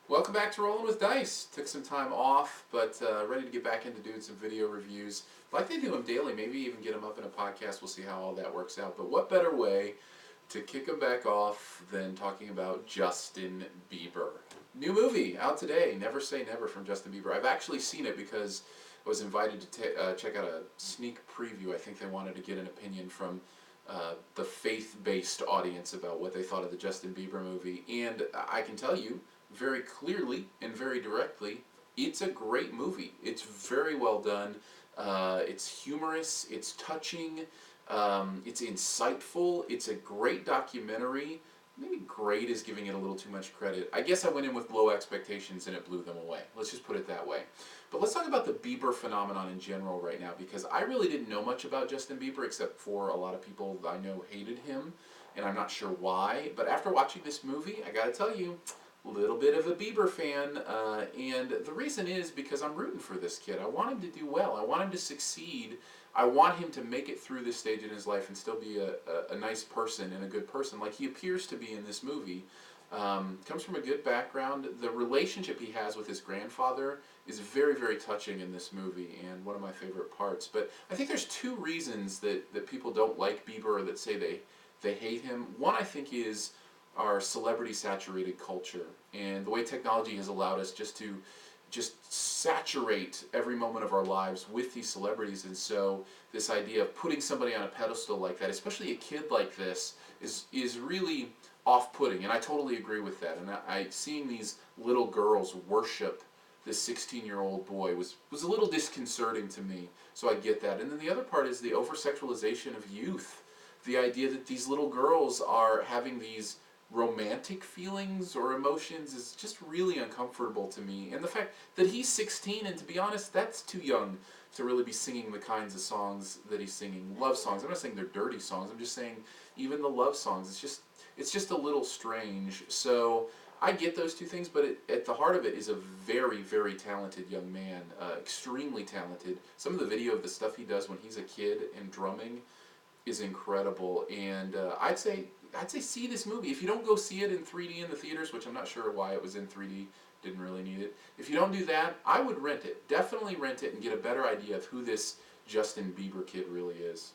Welcome back to Rolling with Dice. Took some time off, but ready to get back into doing some video reviews. Like they do them daily, maybe even get them up in a podcast. We'll see how all that works out. But what better way to kick them back off than talking about Justin Bieber? New movie out today, Never Say Never from Justin Bieber. I've actually seen it because I was invited to check out a sneak preview. I think they wanted to get an opinion from the faith-based audience about what they thought of the Justin Bieber movie. And I can tell you, very clearly and very directly, it's a great movie. It's very well done. It's humorous. It's touching. It's insightful. It's a great documentary. Maybe great is giving it a little too much credit. I guess I went in with low expectations and it blew them away. Let's just put it that way. But let's talk about the Bieber phenomenon in general right now, because I really didn't know much about Justin Bieber except for a lot of people I know hated him, and I'm not sure why. But after watching this movie, I gotta tell you, little bit of a Bieber fan, and the reason is because I'm rooting for this kid. I want him to do well. I want him to succeed. I want him to make it through this stage in his life and still be a nice person and a good person like he appears to be in this movie. Comes from a good background. The relationship he has with his grandfather is very, very touching in this movie and one of my favorite parts. But I think there's two reasons that people don't like Bieber or that say they hate him. One, I think, is our celebrity-saturated culture and the way technology has allowed us just saturate every moment of our lives with these celebrities. And so this idea of putting somebody on a pedestal like that, especially a kid like this, is really off-putting, and I totally agree with that. And I seeing these little girls worship this 16-year-old boy was a little disconcerting to me, so I get that. And then the other part is the over-sexualization of youth. The idea that these little girls are having these romantic feelings or emotions is just really uncomfortable to me. And the fact that he's 16, and to be honest, that's too young to really be singing the kinds of songs that he's singing. Love songs. I'm not saying they're dirty songs. I'm just saying even the love songs, it's just a little strange. So I get those two things, but at the heart of it is a very, very talented young man, extremely talented. Some of the video of the stuff he does when he's a kid and drumming is incredible, and I'd say see this movie. If you don't go see it in 3D in the theaters, which I'm not sure why it was in 3D, didn't really need it. If you don't do that, I would rent it. Definitely rent it and get a better idea of who this Justin Bieber kid really is.